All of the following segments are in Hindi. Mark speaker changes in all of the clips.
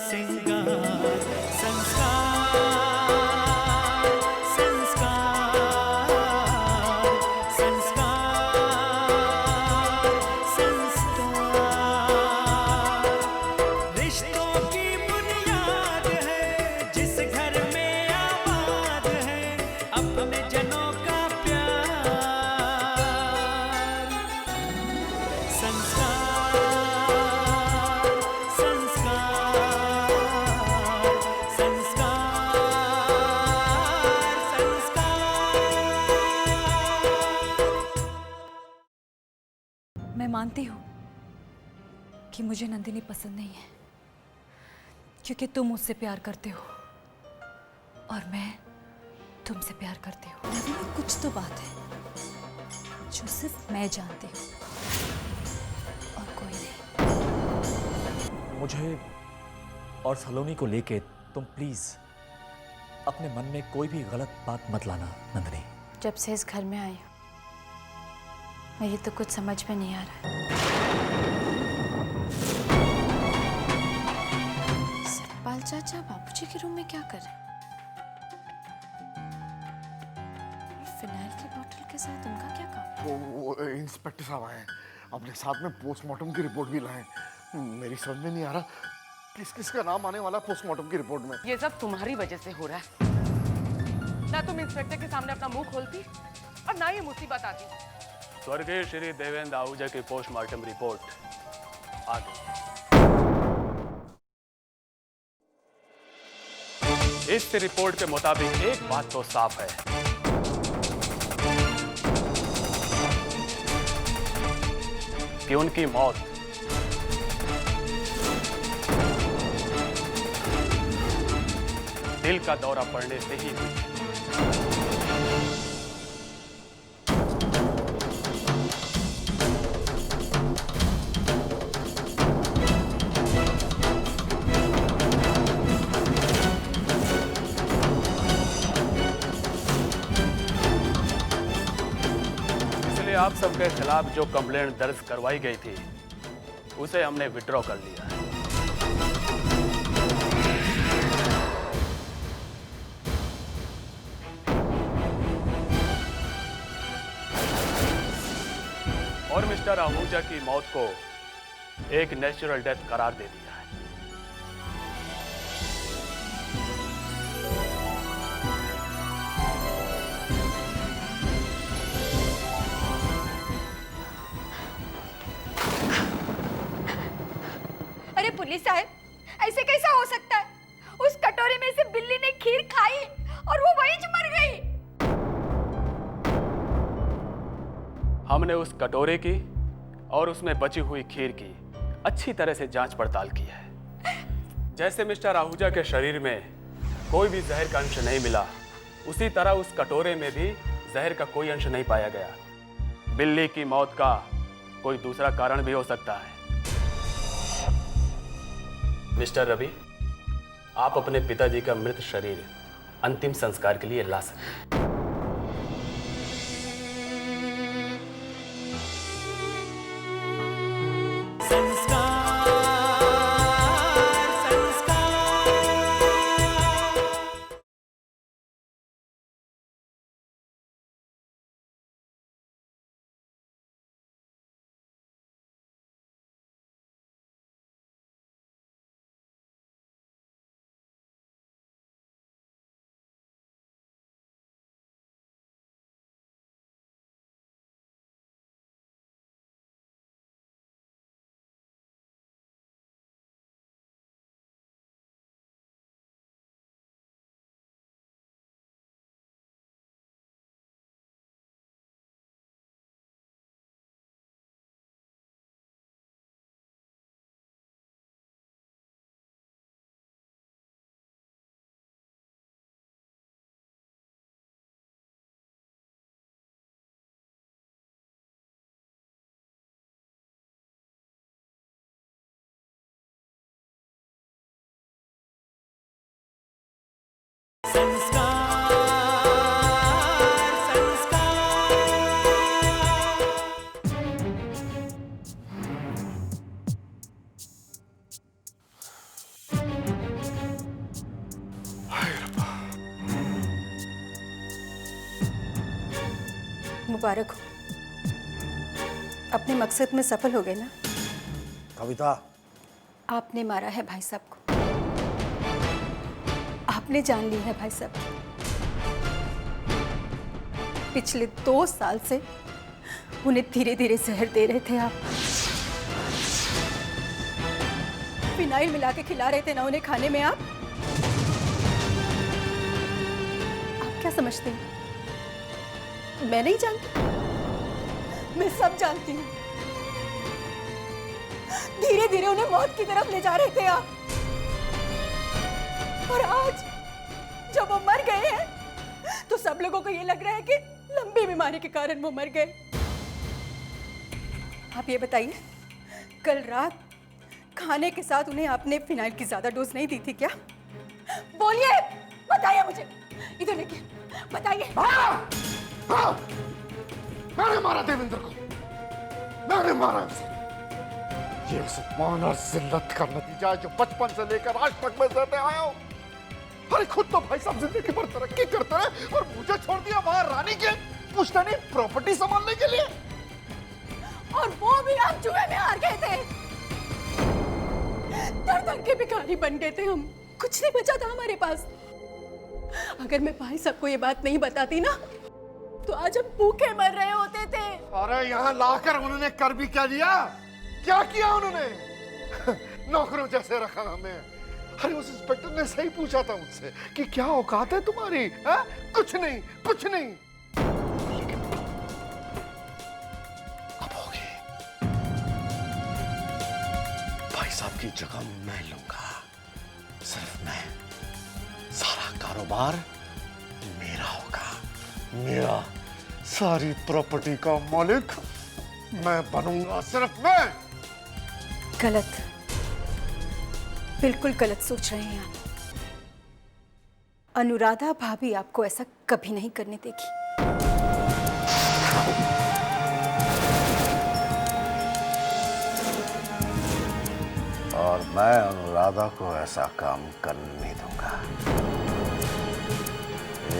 Speaker 1: सिंगार संस्कार संस्कार संस्कार संस्कार रिश्तों की बुनियाद है जिस घर में आबाद है अपने जनों का प्यार संस्कार संस्कार
Speaker 2: मैं मानती हूँ कि मुझे नंदिनी पसंद नहीं है क्योंकि तुम मुझसे प्यार करते हो और मैं तुमसे प्यार करती हूँ। नंदिनी, कुछ तो बात है जो सिर्फ मैं जानती हूँ और कोई नहीं।
Speaker 3: मुझे और सलोनी को लेके तुम प्लीज अपने मन में कोई भी गलत बात मत लाना नंदिनी।
Speaker 4: जब से इस घर में आई हूँ मेरी तो कुछ समझ में नहीं आ रहा है। सतपाल चाचा बाबूजी के रूम में क्या कर रहे हैं? फिनाइल की बोतल के साथ उनका क्या काम?
Speaker 5: वो इंस्पेक्टर साहब आए हैं, अपने साथ में पोस्टमार्टम की रिपोर्ट भी लाए। मेरी समझ में नहीं आ रहा किस किस का नाम आने वाला पोस्टमार्टम की रिपोर्ट में।
Speaker 6: ये सब तुम्हारी वजह से हो रहा है। ना तुम इंस्पेक्टर के सामने अपना मुंह खोलती और ना ये मुसीबत आती।
Speaker 7: स्वर्गीय श्री देवेंद्र आहूजा की पोस्टमार्टम रिपोर्ट आ गई। इस रिपोर्ट के मुताबिक एक बात तो साफ है, कि उनकी मौत दिल का दौरा पड़ने से ही हुई। इसलिए आप सबके खिलाफ जो कंप्लेंट दर्ज करवाई गई थी उसे हमने विड्रॉ कर लिया है। और मिस्टर आहूजा की मौत को एक नेचुरल डेथ करार दे दिया है।
Speaker 4: अरे पुलिस साहब, ऐसे कैसा हो सकता है? उस कटोरे में से बिल्ली ने खीर खाई और वो वहीं मर गई।
Speaker 7: हमने उस कटोरे की और उसमें बची हुई खीर की अच्छी तरह से जांच पड़ताल की है। जैसे मिस्टर आहूजा के शरीर में कोई भी जहर का अंश नहीं मिला, उसी तरह उस कटोरे में भी जहर का कोई अंश नहीं पाया गया। बिल्ली की मौत का कोई दूसरा कारण भी हो सकता है। मिस्टर रवि, आप अपने पिताजी का मृत शरीर अंतिम संस्कार के लिए ला सकते हैं।
Speaker 8: मुबारक हो। अपने मकसद में सफल हो गए ना?
Speaker 5: कविता,
Speaker 8: आपने मारा है भाई साहब को, आपने जान ली है भाई साहब की। पिछले 2 साल से उन्हें धीरे धीरे जहर दे रहे थे आप। फिनाइल मिला के खिला रहे थे ना उन्हें खाने में आप क्या समझते हैं मैं नहीं जानती? मैं सब जानती हूँ। धीरे धीरे उन्हें मौत की तरफ ले जा रहे थे आप, और आज जब वो मर गए हैं तो सब लोगों को ये लग रहा है कि लंबी बीमारी के कारण वो मर गए। आप ये बताइए, कल रात खाने के साथ उन्हें आपने फिनाइल की ज्यादा डोज नहीं दी थी क्या? बोलिए, बताइए मुझे, इधर देखिए, बताइए।
Speaker 5: हाँ, मैंने मारा देवेंद्र को, मैंने मारा उसे। ये उस अपमान और जिल्लत का नतीजा है जो बचपन से लेकर आज तक मैं सहते आया हूं। अरे खुद तो भाई साहब जिंदगी भर तरक्की करते रहे और मुझे छोड़ दिया वहां रानी के पुश्तैनी प्रॉपर्टी संभालने के लिए।
Speaker 8: और वो भी आप जुए में हार गए थे। दर दर के भिखारी बन गए थे हम, कुछ नहीं बचा था हमारे पास। अगर मैं भाई साहब को ये बात नहीं बताती ना तो आज हम भूखे मर रहे होते थे।
Speaker 5: अरे यहाँ लाकर उन्होंने कर भी क्या दिया? क्या किया उन्होंने? नौकरों जैसे रखा हमें। अरे उस इंस्पेक्टर ने सही पूछा था मुझसे कि क्या औकात है तुम्हारी? है? कुछ नहीं, कुछ नहीं। लेकिन अब होगी। भाई साहब की जगह मैं लूंगा, सिर्फ मैं। सारा कारोबार मेरा होगा, मेरा। सारी प्रॉपर्टी का मालिक मैं बनूंगा, सिर्फ मैं।
Speaker 8: गलत, बिल्कुल गलत सोच रहे हैं आप। अनुराधा भाभी आपको ऐसा कभी नहीं करने देगी।
Speaker 5: और मैं अनुराधा को ऐसा काम करने नहीं दूंगा।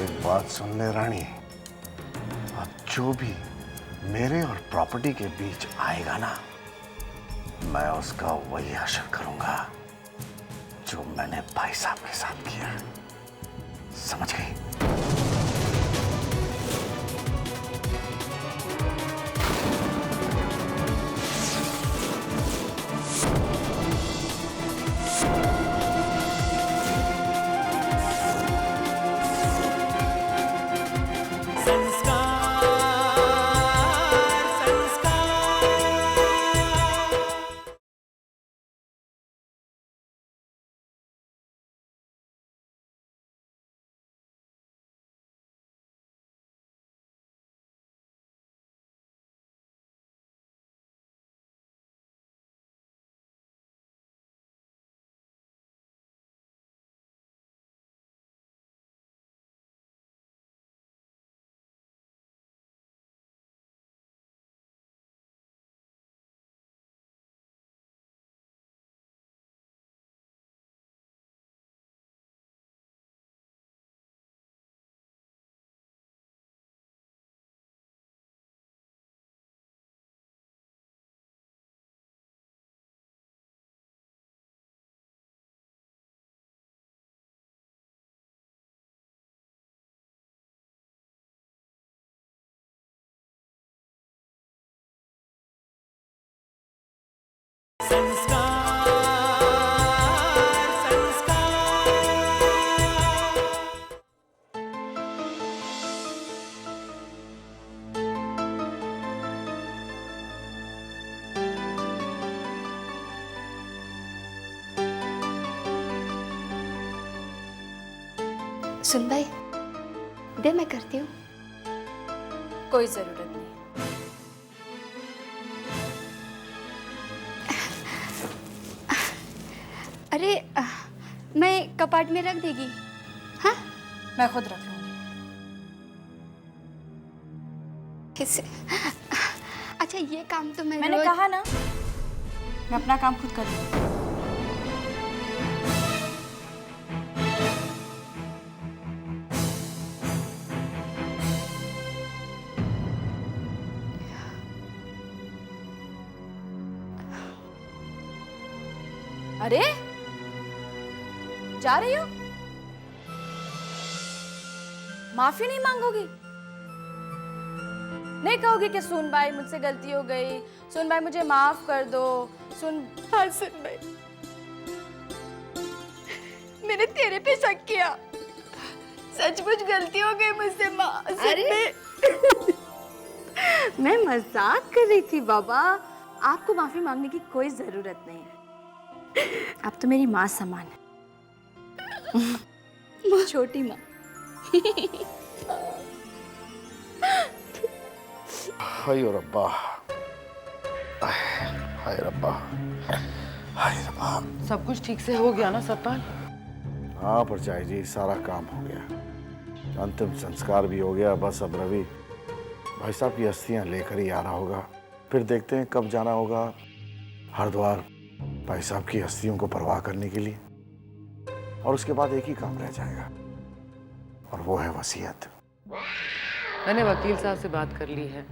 Speaker 5: एक बात सुन ले रानी, अब जो भी मेरे और प्रॉपर्टी के बीच आएगा ना, मैं उसका वही हश्र करूंगा जो मैंने भाई साहब के साथ किया। समझ गई?
Speaker 4: सुन भाई, दे मैं करती हूँ।
Speaker 8: कोई जरूरत नहीं।
Speaker 4: अरे मैं कपाट में रख देगी? हाँ,
Speaker 8: मैं खुद रख लूंगी।
Speaker 4: किससे? अच्छा ये काम तो
Speaker 8: मैंने कहा ना, मैं अपना काम खुद कर लूंगी।
Speaker 4: अरे जा रही हो? माफी नहीं मांगोगी? नहीं कहोगी कि सुन भाई मुझसे गलती हो गई, सुन भाई मुझे माफ कर दो, सुन। हाँ सुन भाई, मैंने तेरे पे शक किया, सचमुच गलती हो गई मुझसे माँ। अरे मैं मजाक कर रही थी बाबा, आपको माफी मांगने की कोई जरूरत नहीं है, आप तो मेरी माँ समान है, छोटी माँ।
Speaker 5: हाय रब्बा, हाय रब्बा, हाय रब्बा।
Speaker 6: सब कुछ ठीक से हो गया ना सतपाल?
Speaker 5: हाँ परचाई जी, सारा काम हो गया, अंतिम संस्कार भी हो गया। बस अब रवि भाई साहब की अस्थियां लेकर ही आ रहा होगा, फिर देखते हैं कब जाना होगा हरिद्वार भाई साहब की अस्थियों को परवाह करने के लिए। और उसके बाद एक ही काम रह जाएगा, और वो है वसीयत।
Speaker 6: मैंने वकील साहब से बात कर ली है,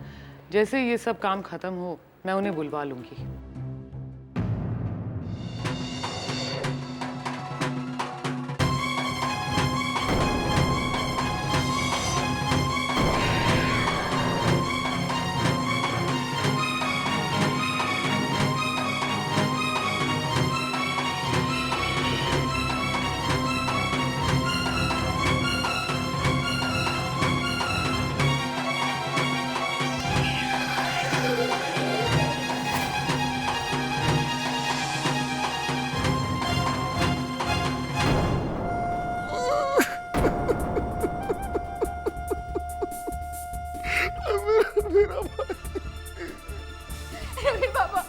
Speaker 6: जैसे ये सब काम खत्म हो मैं उन्हें बुलवा लूंगी।
Speaker 4: रवि बाबा,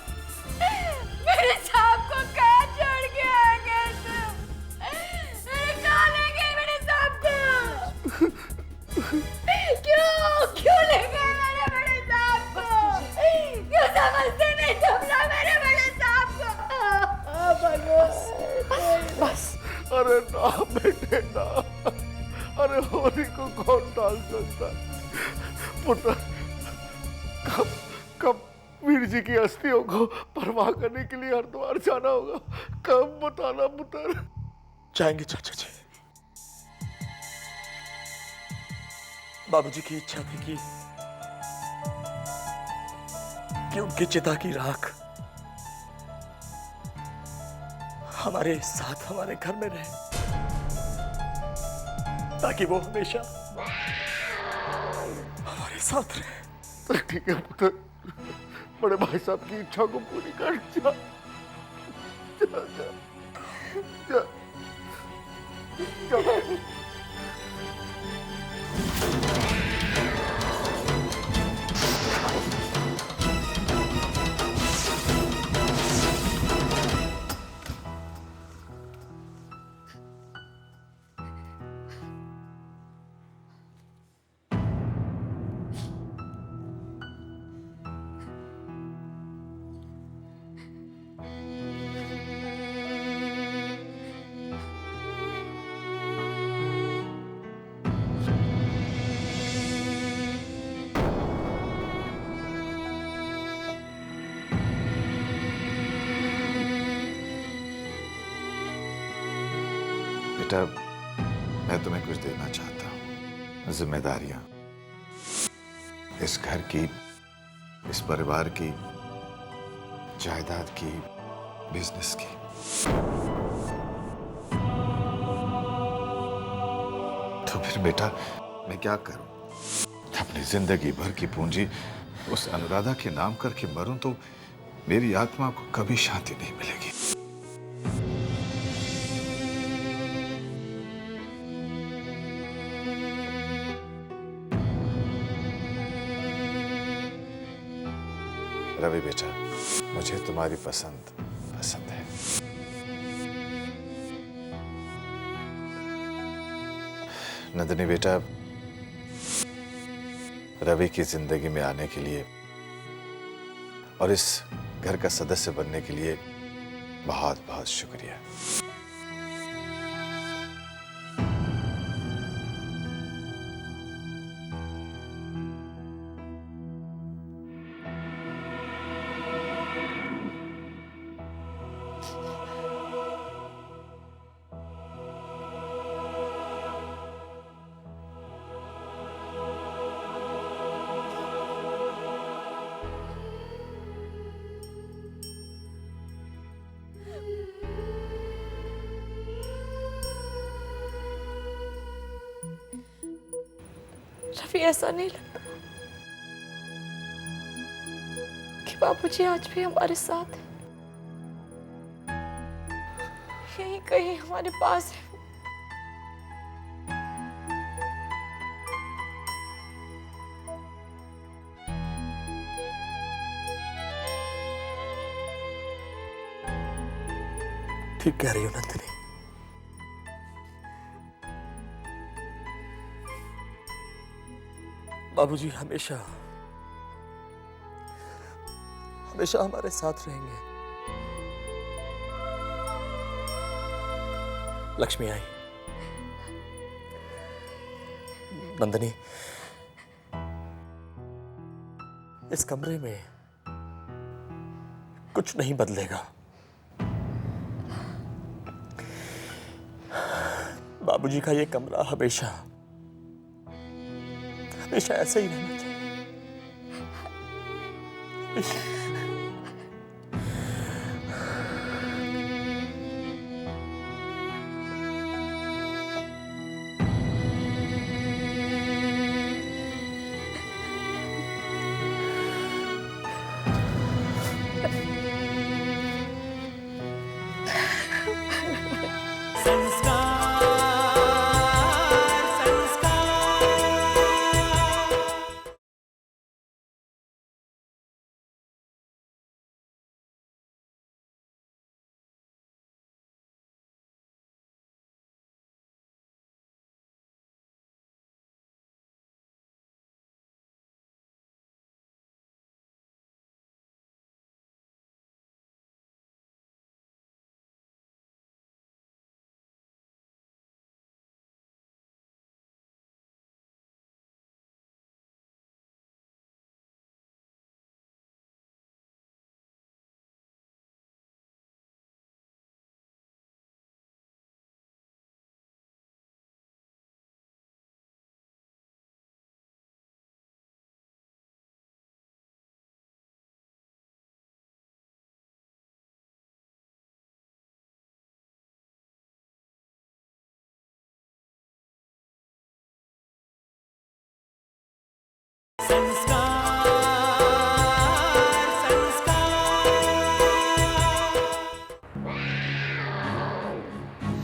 Speaker 4: मेरे सांप को कहाँ छोड़ के आ गए तुम? मेरे कहाँ ले गए मेरे सांप को? क्यों ले गए मेरे बड़े सांप को? क्यों समझते नहीं तुम लोग मेरे बड़े सांप को? भगवान
Speaker 6: बस
Speaker 5: अरे ना बेटे ना, अरे होली को कौन डाल सकता पुत्र। कब कब वीर जी की अस्थियों को परवाह करने के लिए हरिद्वार जाना होगा, कब बताना पुत्र?
Speaker 3: जाएंगे चाचा जी। बाबूजी की इच्छा थी कि उनकी चिता की राख हमारे साथ हमारे घर में रहे, ताकि वो हमेशा हमारे साथ रहे।
Speaker 5: तो ठीक है पुत्र, बड़े भाई साहब की इच्छा को पूरी कर। जा जा जा जा, जा।
Speaker 9: बेटा, मैं तुम्हें कुछ देना चाहता हूँ, जिम्मेदारियां, इस घर की, इस परिवार की, जायदाद की, बिजनेस की। तो फिर बेटा मैं क्या करूं? अपनी जिंदगी भर की पूंजी उस अनुराधा के नाम करके मरूं तो मेरी आत्मा को कभी शांति नहीं मिलेगी। रवि बेटा, मुझे तुम्हारी पसंद है। नंदिनी बेटा, रवि की जिंदगी में आने के लिए और इस घर का सदस्य बनने के लिए बहुत बहुत शुक्रिया।
Speaker 4: रवि, ऐसा नहीं लगता कि बाबूजी आज भी हमारे साथ हैं, यहीं कहीं हमारे पास है।
Speaker 3: ठीक कह रही हो नंदिनी। बाबूजी हमेशा हमेशा हमारे साथ रहेंगे। लक्ष्मी आई। नंदिनी, इस कमरे में कुछ नहीं बदलेगा। बाबूजी का ये कमरा हमेशा हमेशा ऐसे ही रहना चाहिए।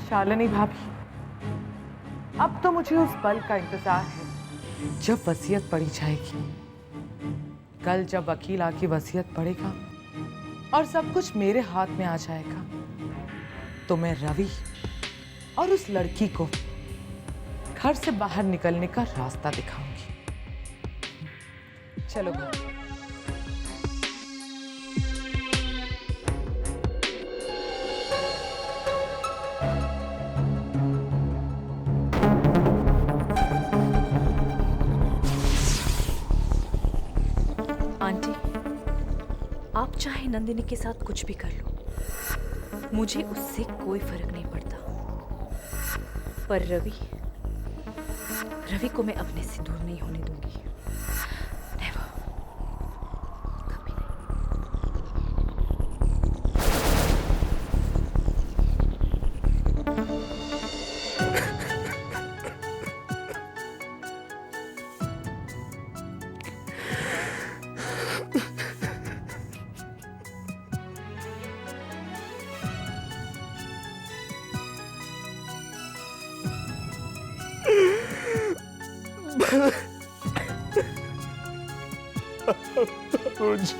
Speaker 6: शालिनी भाभी, अब तो मुझे उस पल का इंतजार है जब वसीयत पढ़ी जाएगी। कल जब वकील आके वसीयत पढ़ेगा और सब कुछ मेरे हाथ में आ जाएगा, तो मैं रवि और उस लड़की को घर से बाहर निकलने का रास्ता दिखाऊंगी। चलो भाई।
Speaker 2: आंटी, आप चाहे नंदिनी के साथ कुछ भी कर लो, मुझे उससे कोई फर्क नहीं पड़ता। पर रवि को मैं अपने से दूर नहीं होने दूंगी। Never. कभी
Speaker 3: बाबूजी,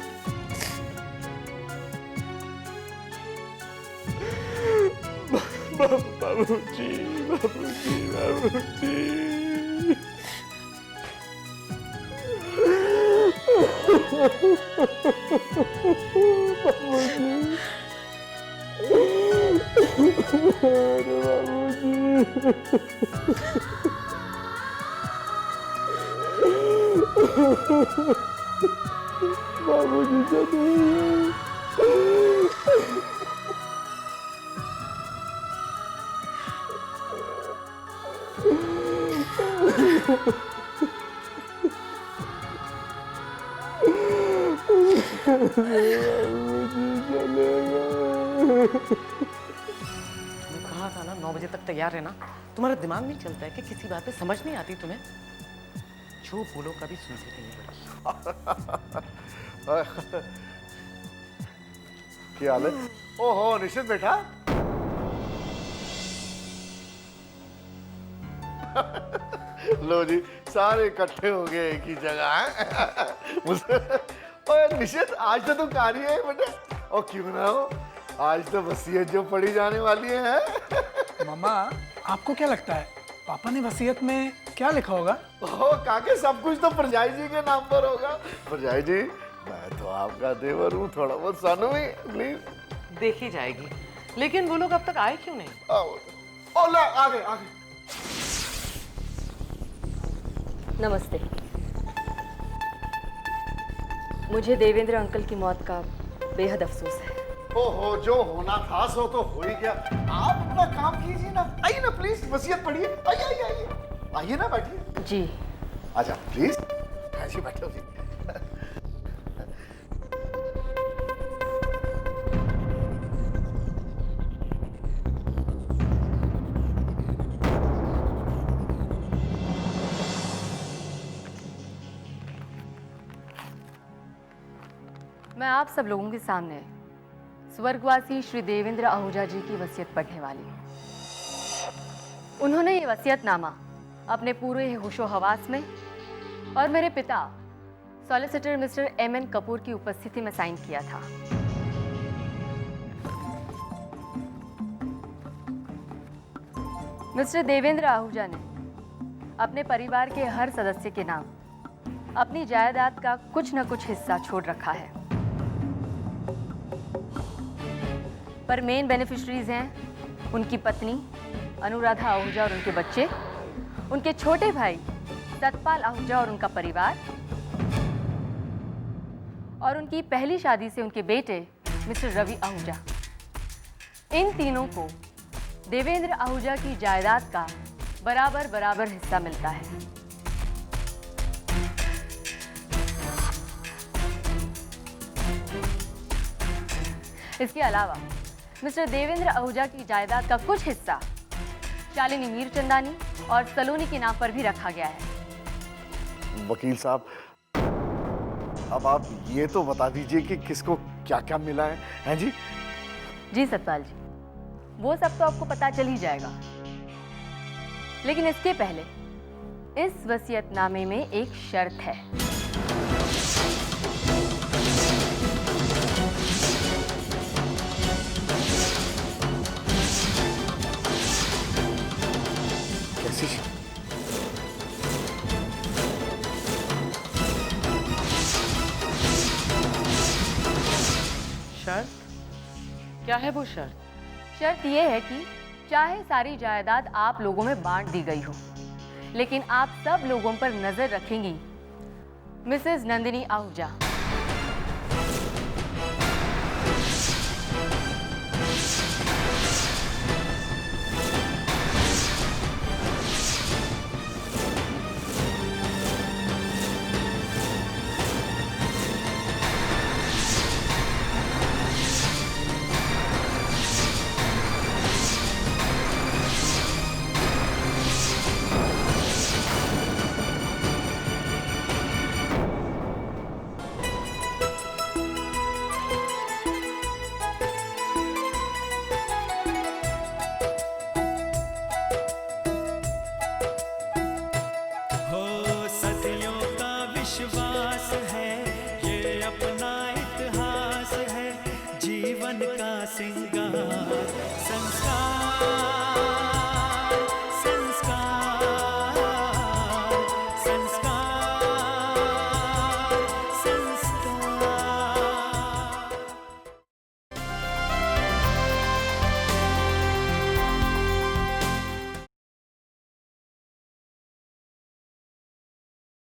Speaker 3: बाबूजी, बाबूजी, बाबूजी। बाबूजी चले
Speaker 6: कहा था ना 9 बजे तक तैयार रहना। तुम्हारा दिमाग नहीं चलता है कि किसी बात पे समझ नहीं आती तुम्हें? जो बोलो कभी सुनती नहीं पड़ेगी।
Speaker 5: क्या हाल है? ओहो निश्चित बेटा। लो जी सारे इकट्ठे हो गए एक ही जगह। मुझे ओए निश्चित आज तो तुम कारी है बेटा। और क्यों ना हो, आज तो वसीयत जो पढ़ी जाने वाली है।
Speaker 10: मामा आपको क्या लगता है पापा ने वसीयत में क्या लिखा होगा?
Speaker 5: ओह काके सब कुछ तो परजाई जी के नाम पर होगा। परजाई जी मैं तो आपका देवर हूँ, थोड़ा बहुत सानू ही प्लीज।
Speaker 6: देखी जाएगी, लेकिन वो लोग अब तक आए क्यों नहीं?
Speaker 5: ओ ला आ गए आ गए।
Speaker 11: नमस्ते। मुझे देवेंद्र अंकल की मौत का बेहद अफसोस है।
Speaker 5: ओहो जो होना था सो तो हो ही गया। आप अपना काम कीजिए ना, आइए ना प्लीज, वसीयत पढ़िए। आइए आइए आइए आइए ना, बैठिए।
Speaker 11: जी
Speaker 5: अच्छा प्लीज ऐसे बैठो जी।
Speaker 11: मैं आप सब लोगों के सामने स्वर्गवासी श्री देवेंद्र आहूजा जी की वसीयत पढ़ने वाली हूँ। उन्होंने ये वसीयतनामा अपने पूरे होशो हवास में और मेरे पिता सॉलिसिटर मिस्टर M.N. कपूर की उपस्थिति में साइन किया था। मिस्टर देवेंद्र आहूजा ने अपने परिवार के हर सदस्य के नाम अपनी जायदाद का कुछ न कुछ हिस्सा छोड़ रखा है, पर मेन बेनिफिशरीज हैं उनकी पत्नी अनुराधा आहूजा और उनके बच्चे, उनके छोटे भाई सतपाल आहूजा और उनका परिवार, और उनकी पहली शादी से उनके बेटे मिस्टर रवि आहूजा। इन तीनों को देवेंद्र आहूजा की जायदाद का बराबर बराबर हिस्सा मिलता है। इसके अलावा मिस्टर देवेंद्र आहूजा की जायदाद का कुछ हिस्सा शालिनी मीरचंदानी और सलोनी के नाम पर भी रखा गया है।
Speaker 5: वकील साहब अब आप ये तो बता दीजिए कि किसको क्या क्या मिला है, हैं जी?
Speaker 11: जी सतपाल जी, वो सब तो आपको पता चल ही जाएगा, लेकिन इसके पहले इस वसीयतनामे में एक शर्त है।
Speaker 5: कैसी
Speaker 6: शर्त? क्या है वो शर्त?
Speaker 11: शर्त यह है कि चाहे सारी जायदाद आप लोगों में बांट दी गई हो, लेकिन आप सब लोगों पर नजर रखेंगी मिसेस नंदिनी आहूजा।
Speaker 1: विश्वास है ये अपना इतिहास है, जीवन का सिंगार